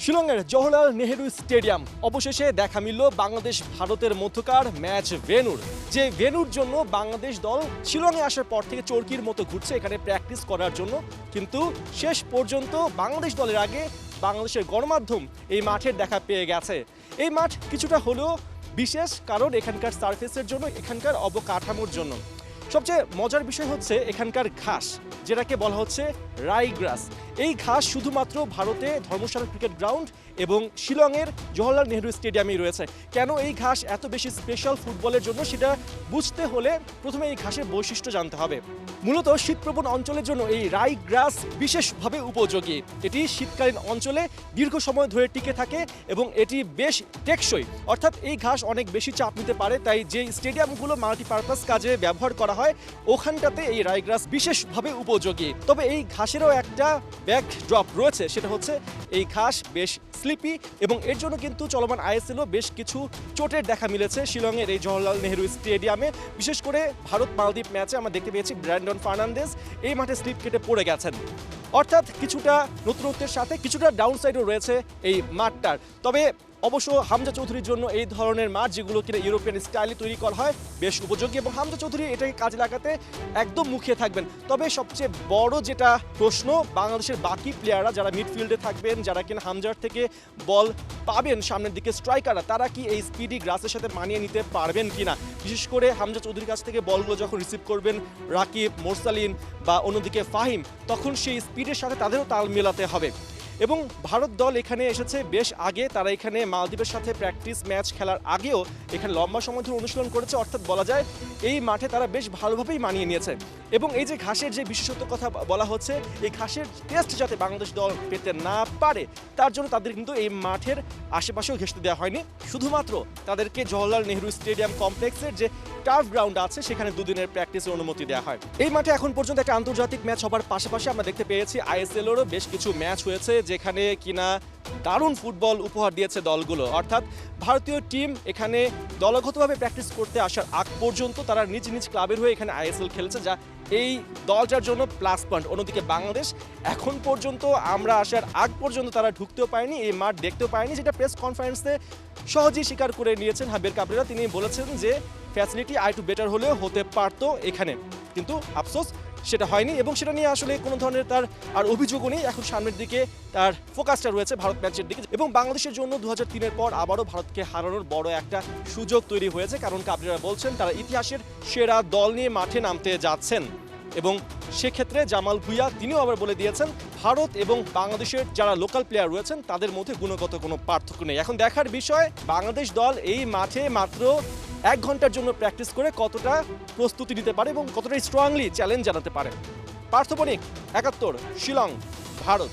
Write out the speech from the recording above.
শিলংয়ের Jawaharlal Nehru stadium অবশেষে দেখা মিলল বাংলাদেশ ভারতের মধ্যকার ম্যাচ ভেন্যুর। যে ভেন্যুর জন্য বাংলাদেশ দল শিলংয়ে আসার পর থেকে চরকির মতো ঘুরছে এখানে প্র্যাকটিস করার জন্য, কিন্তু শেষ পর্যন্ত বাংলাদেশ দলের আগে বাংলাদেশের গণমাধ্যম এই মাঠের দেখা পেয়ে গেছে। এই মাঠ কিছুটা হলেও বিশেষ, কারণ এখানকার সারফেসের জন্য, এখানকার অবকাঠামোর জন্য। সবচেয়ে মজার বিষয় হচ্ছে এখানকার ঘাস, যেটাকে বলা হচ্ছে রাই গ্রাস। এই ঘাস শুধুমাত্র ভারতে ধর্মশালা ক্রিকেট গ্রাউন্ড এবং শিলংয়ের জওহরলাল নেহেরু স্টেডিয়ামেই রয়েছে। কেন এই ঘাস এত বেশি স্পেশাল ফুটবলের জন্য, সেটা বুঝতে হলে প্রথমে এই ঘাসের বৈশিষ্ট্য জানতে হবে। মূলত শীতপ্রবণ অঞ্চলের জন্য এই রাই গ্রাস বিশেষভাবে উপযোগী। এটি শীতকালীন অঞ্চলে দীর্ঘ সময় ধরে টিকে থাকে এবং এটি বেশ টেকসই, অর্থাৎ এই ঘাস অনেক বেশি চাপ নিতে পারে। তাই যে স্টেডিয়ামগুলো মাল্টিপারপাস কাজে ব্যবহার করা হয় ওখানটাতে এই রাই গ্রাস বিশেষভাবে উপযোগী। তবে এই ঘাসেরও একটা ব্যাক ড্রপ রয়েছে, সেটা হচ্ছে এই ঘাস বেশ স্লিপি এবং এর জন্য কিন্তু চলমান আইএসএলও বেশ কিছু চোটের দেখা মিলেছে শিলংয়ের এই জওহরলাল নেহেরু স্টেডিয়ামে। বিশেষ করে ভারত মালদ্বীপ ম্যাচে আমরা দেখতে পেয়েছি ব্র্যান্ডন ফার্নান্দেজ এই মাঠে স্লিপ কেটে পড়ে গেছেন। অর্থাৎ কিছুটা নতুনত্বের সাথে কিছুটা ডাউন সাইডও রয়েছে এই মাঠটার। তবে অবশ্য হামজা চৌধুরীর জন্য এই ধরনের মাঠ, যেগুলো কিনা ইউরোপিয়ান স্টাইলে তৈরি করা হয়, বেশ উপযোগী এবং হামজা চৌধুরী এটাকে কাজে লাগাতে একদম মুখিয়ে থাকবেন। তবে সবচেয়ে বড় যেটা প্রশ্ন, বাংলাদেশের বাকি প্লেয়াররা যারা মিডফিল্ডে থাকবেন, যারা কিনা হামজার থেকে বল পাবেন সামনের দিকে স্ট্রাইকাররা, তারা কি এই স্পিডি গ্রাসের সাথে মানিয়ে নিতে পারবেন কিনা। বিশেষ করে হামজা চৌধুরীর কাছ থেকে বলগুলো যখন রিসিভ করবেন রাকিব, মোরসালিন বা অন্যদিকে ফাহিম, তখন সেই স্পিডের সাথে তাদেরও তাল মেলাতে হবে। এবং ভারত দল এখানে এসেছে বেশ আগে, তারা এখানে মালদ্বীপের সাথে প্র্যাকটিস ম্যাচ খেলার আগেও এখানে লম্বা সময় ধরে অনুশীলন করেছে। অর্থাৎ বলা যায় এই মাঠে তারা বেশ ভালোভাবেই মানিয়ে নিয়েছে। এবং এই যে ঘাসের যে বিশেষত্ব কথা বলা হচ্ছে, এই ঘাসের টেস্ট যাতে বাংলাদেশ দল পেতে না পারে তার জন্য তাদের কিন্তু এই মাঠের আশেপাশেও ঘেঁষতে দেওয়া হয়নি। শুধুমাত্র তাদেরকে জওহরলাল নেহেরু স্টেডিয়াম কমপ্লেক্সের যে টার্ফ গ্রাউন্ড আছে সেখানে দুদিনের প্র্যাকটিসের অনুমতি দেওয়া হয়। এই মাঠে এখন পর্যন্ত একটা আন্তর্জাতিক ম্যাচ হবার পাশাপাশি আমরা দেখতে পেয়েছি আইএসএলেরও বেশ কিছু ম্যাচ হয়েছে, যেখানে কিনা দারুণ ফুটবল উপহার দিয়েছে দলগুলো। অর্থাৎ ভারতীয় টিম এখানে দলগতভাবে প্র্যাকটিস করতে আসার আগ পর্যন্ত তারা নিজ নিজ ক্লাবের হয়ে এখানে আইএসএল খেলেছে, যা এই দলটার জন্য প্লাস পয়েন্ট। অন্যদিকে বাংলাদেশ এখন পর্যন্ত আমরা আসার আগ পর্যন্ত তারা ঢুকতেও পারেনি, এই মাঠ দেখতেও পারেনি, যেটা প্রেস কনফারেন্সে সহজেই স্বীকার করে নিয়েছেন হাবির কাবরেরা। তিনি বলেছেন যে ফ্যাসিলিটি আরেকটু বেটার হলেও হতে পারতো এখানে, কিন্তু আফসোস সেটা হয়নি এবং সেটা নিয়ে আসলে কোনো ধরনের তার আর অভিযোগও নেই। এখন সামনের দিকে তার ফোকাসটা রয়েছে ভারত ম্যাচের দিকে এবং বাংলাদেশের জন্য 2003-এর পর আবারও ভারতকে হারানোর বড় একটা সুযোগ তৈরি হয়েছে, কারণ কাবরেরা বলছেন তারা ইতিহাসের সেরা দল নিয়ে মাঠে নামতে যাচ্ছেন। এবং সেক্ষেত্রে জামাল ভুঁইয়া তিনিও আবার বলে দিয়েছেন ভারত এবং বাংলাদেশের যারা লোকাল প্লেয়ার রয়েছেন তাদের মধ্যে গুণগত কোনো পার্থক্য নেই। এখন দেখার বিষয় বাংলাদেশ দল এই মাঠে মাত্র 1 ঘন্টার জন্য প্র্যাকটিস করে কতটা প্রস্তুতি নিতে পারে এবং কতটা স্ট্রংলি চ্যালেঞ্জ জানাতে পারে। পার্থ বণিক, 71, শিলং, ভারত।